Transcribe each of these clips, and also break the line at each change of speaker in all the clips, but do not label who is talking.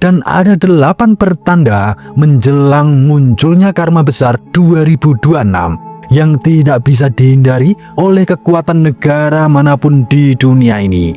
Dan ada 8 pertanda menjelang munculnya karma besar 2026 yang tidak bisa dihindari oleh kekuatan negara manapun di dunia ini.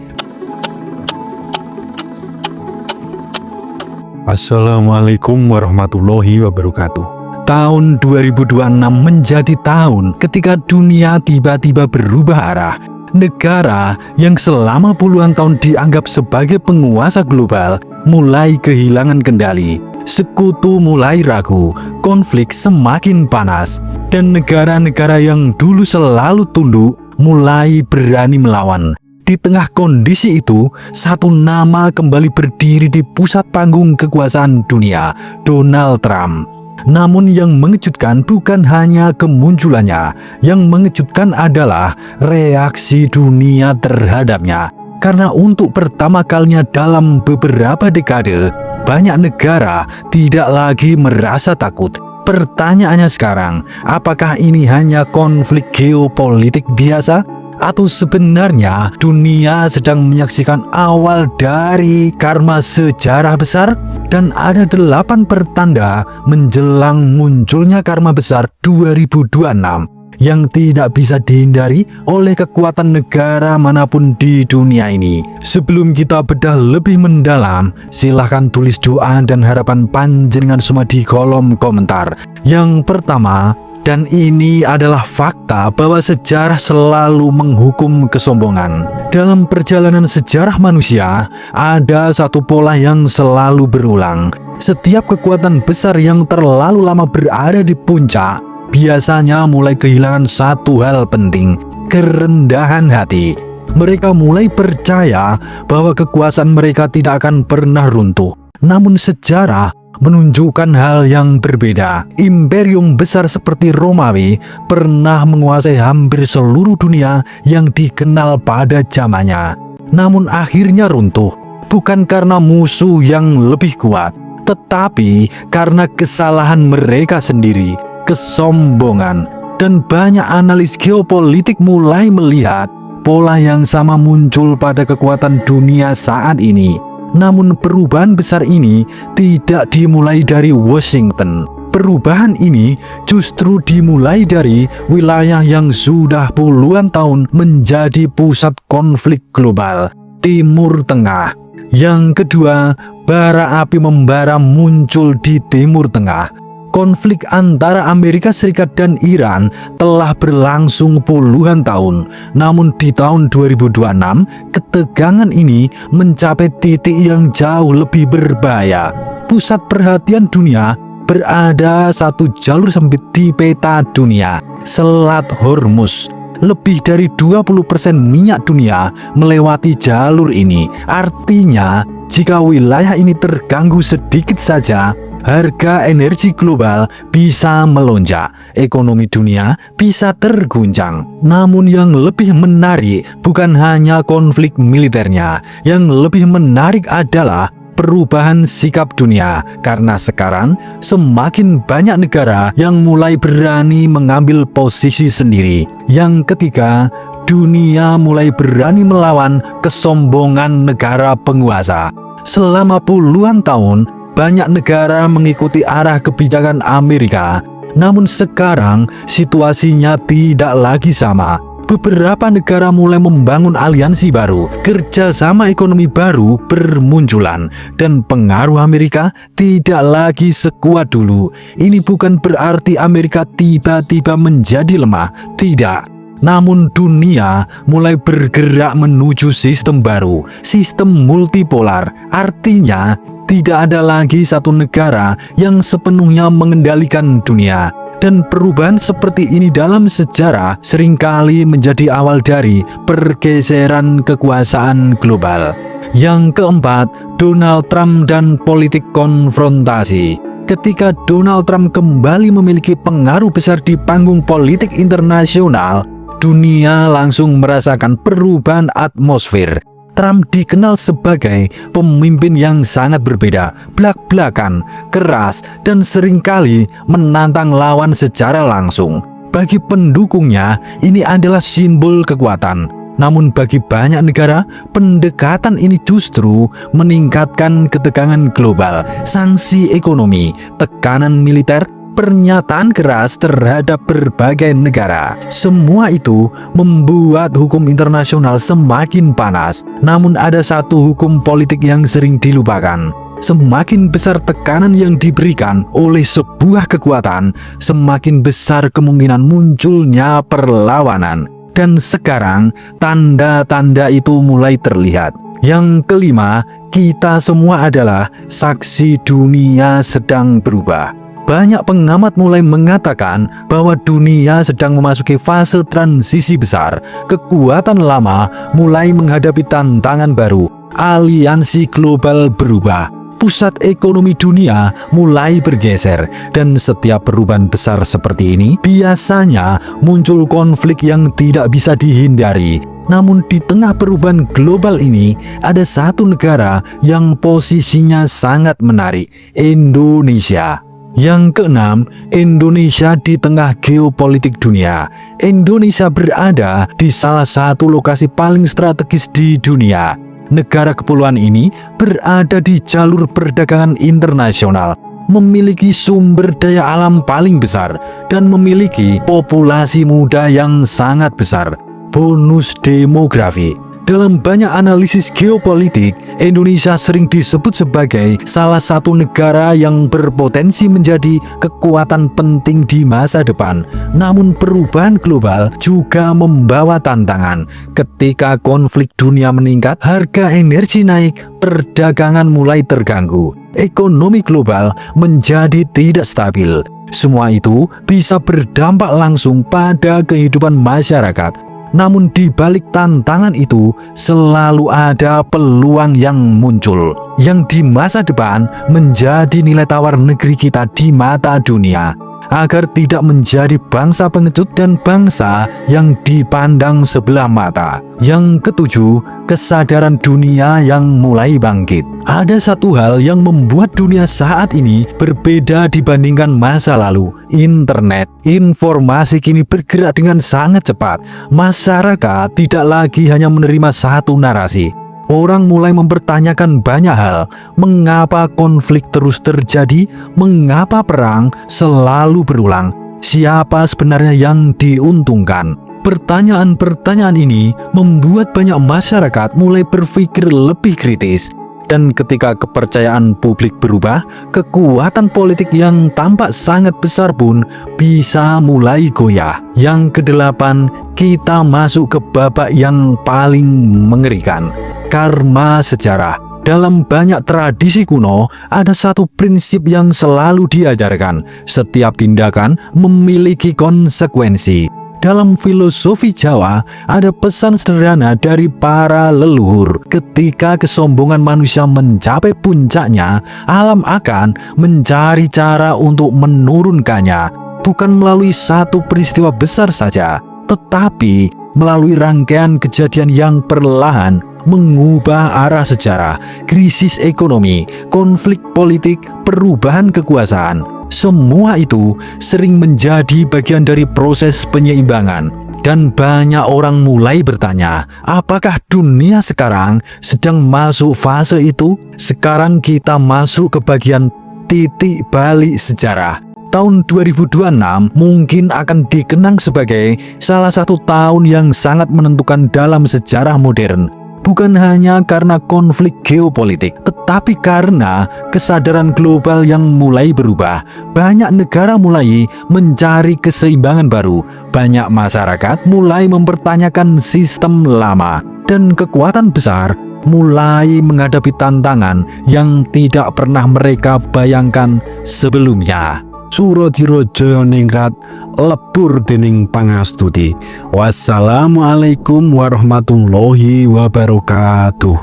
Assalamualaikum warahmatullahi wabarakatuh. Tahun 2026 menjadi tahun ketika dunia tiba-tiba berubah arah. Negara yang selama puluhan tahun dianggap sebagai penguasa global mulai kehilangan kendali. Sekutu mulai ragu, konflik semakin panas, dan negara-negara yang dulu selalu tunduk mulai berani melawan. Di tengah kondisi itu, satu nama kembali berdiri di pusat panggung kekuasaan dunia, Donald Trump. Namun yang mengejutkan bukan hanya kemunculannya, yang mengejutkan adalah reaksi dunia terhadapnya. Karena untuk pertama kalinya dalam beberapa dekade, banyak negara tidak lagi merasa takut. Pertanyaannya sekarang, apakah ini hanya konflik geopolitik biasa? Atau sebenarnya dunia sedang menyaksikan awal dari karma sejarah besar? Dan ada 8 pertanda menjelang munculnya karma besar 2026 yang tidak bisa dihindari oleh kekuatan negara manapun di dunia ini. Sebelum kita bedah lebih mendalam, silahkan tulis doa dan harapan panjenengan semua di kolom komentar. Yang pertama, dan ini adalah fakta bahwa sejarah selalu menghukum kesombongan. Dalam perjalanan sejarah manusia, ada satu pola yang selalu berulang. Setiap kekuatan besar yang terlalu lama berada di puncak, biasanya mulai kehilangan satu hal penting, kerendahan hati. Mereka mulai percaya bahwa kekuasaan mereka tidak akan pernah runtuh. Namun sejarah menunjukkan hal yang berbeda. Imperium besar seperti Romawi pernah menguasai hampir seluruh dunia yang dikenal pada zamannya. Namun akhirnya runtuh, bukan karena musuh yang lebih kuat, tetapi karena kesalahan mereka sendiri, kesombongan. Dan banyak analis geopolitik mulai melihat pola yang sama muncul pada kekuatan dunia saat ini. Namun perubahan besar ini tidak dimulai dari Washington. Perubahan ini justru dimulai dari wilayah yang sudah puluhan tahun menjadi pusat konflik global, Timur Tengah. Yang kedua, bara api membara muncul di Timur Tengah. Konflik antara Amerika Serikat dan Iran telah berlangsung puluhan tahun. Namun di tahun 2026, ketegangan ini mencapai titik yang jauh lebih berbahaya. Pusat perhatian dunia berada satu jalur sempit di peta dunia, Selat Hormuz. Lebih dari 20% minyak dunia melewati jalur ini. Artinya, jika wilayah ini terganggu sedikit saja, harga energi global bisa melonjak, ekonomi dunia bisa terguncang. Namun yang lebih menarik bukan hanya konflik militernya, yang lebih menarik adalah perubahan sikap dunia. Karena sekarang semakin banyak negara yang mulai berani mengambil posisi sendiri. Yang ketiga, dunia mulai berani melawan kesombongan negara penguasa. Selama puluhan tahun, banyak negara mengikuti arah kebijakan Amerika. Namun sekarang situasinya tidak lagi sama. Beberapa negara mulai membangun aliansi baru, kerjasama ekonomi baru bermunculan, dan pengaruh Amerika tidak lagi sekuat dulu. Ini bukan berarti Amerika tiba-tiba menjadi lemah, tidak. Namun dunia mulai bergerak menuju sistem baru, sistem multipolar. Artinya, tidak ada lagi satu negara yang sepenuhnya mengendalikan dunia. Dan perubahan seperti ini dalam sejarah seringkali menjadi awal dari pergeseran kekuasaan global. Yang keempat, Donald Trump dan politik konfrontasi. Ketika Donald Trump kembali memiliki pengaruh besar di panggung politik internasional, dunia langsung merasakan perubahan atmosfer. Trump dikenal sebagai pemimpin yang sangat berbeda, blak-blakan, keras, dan seringkali menantang lawan secara langsung. Bagi pendukungnya, ini adalah simbol kekuatan. Namun bagi banyak negara, pendekatan ini justru meningkatkan ketegangan global, sanksi ekonomi, tekanan militer, pernyataan keras terhadap berbagai negara. Semua itu membuat hukum internasional semakin panas. Namun ada satu hukum politik yang sering dilupakan. Semakin besar tekanan yang diberikan oleh sebuah kekuatan, semakin besar kemungkinan munculnya perlawanan. Dan sekarang tanda-tanda itu mulai terlihat. Yang kelima, kita semua adalah saksi dunia sedang berubah. Banyak pengamat mulai mengatakan bahwa dunia sedang memasuki fase transisi besar. Kekuatan lama mulai menghadapi tantangan baru. Aliansi global berubah. Pusat ekonomi dunia mulai bergeser, dan setiap perubahan besar seperti ini biasanya muncul konflik yang tidak bisa dihindari. Namun di tengah perubahan global ini ada satu negara yang posisinya sangat menarik, Indonesia. Yang keenam, Indonesia di tengah geopolitik dunia. Indonesia berada di salah satu lokasi paling strategis di dunia. Negara kepulauan ini berada di jalur perdagangan internasional, memiliki sumber daya alam paling besar, dan memiliki populasi muda yang sangat besar. Bonus demografi. Dalam banyak analisis geopolitik, Indonesia sering disebut sebagai salah satu negara yang berpotensi menjadi kekuatan penting di masa depan. Namun perubahan global juga membawa tantangan. Ketika konflik dunia meningkat, harga energi naik, perdagangan mulai terganggu, ekonomi global menjadi tidak stabil. Semua itu bisa berdampak langsung pada kehidupan masyarakat. Namun di balik tantangan itu selalu ada peluang yang muncul, yang di masa depan menjadi nilai tawar negeri kita di mata dunia, agar tidak menjadi bangsa pengecut dan bangsa yang dipandang sebelah mata. Yang ketujuh, kesadaran dunia yang mulai bangkit. Ada satu hal yang membuat dunia saat ini berbeda dibandingkan masa lalu. Internet. Informasi kini bergerak dengan sangat cepat. Masyarakat tidak lagi hanya menerima satu narasi. Orang mulai mempertanyakan banyak hal. Mengapa konflik terus terjadi? Mengapa perang selalu berulang? Siapa sebenarnya yang diuntungkan? Pertanyaan-pertanyaan ini membuat banyak masyarakat mulai berpikir lebih kritis. Dan ketika kepercayaan publik berubah, kekuatan politik yang tampak sangat besar pun bisa mulai goyah. Yang kedelapan, kita masuk ke babak yang paling mengerikan. Karma sejarah. Dalam banyak tradisi kuno, ada satu prinsip yang selalu diajarkan. Setiap tindakan memiliki konsekuensi. Dalam filosofi Jawa, ada pesan sederhana dari para leluhur. Ketika kesombongan manusia mencapai puncaknya, alam akan mencari cara untuk menurunkannya. Bukan melalui satu peristiwa besar saja, tetapi melalui rangkaian kejadian yang perlahan mengubah arah sejarah, krisis ekonomi, konflik politik, perubahan kekuasaan. Semua itu sering menjadi bagian dari proses penyeimbangan. Dan banyak orang mulai bertanya, apakah dunia sekarang sedang masuk fase itu? Sekarang kita masuk ke bagian titik balik sejarah. Tahun 2026 mungkin akan dikenang sebagai salah satu tahun yang sangat menentukan dalam sejarah modern. Bukan hanya karena konflik geopolitik, tetapi karena kesadaran global yang mulai berubah. Banyak negara mulai mencari keseimbangan baru. Banyak masyarakat mulai mempertanyakan sistem lama. Dan kekuatan besar mulai menghadapi tantangan yang tidak pernah mereka bayangkan sebelumnya. Suradira Jayaningrat lebur dening pangastuti. Wassalamualaikum warahmatullahi wabarakatuh.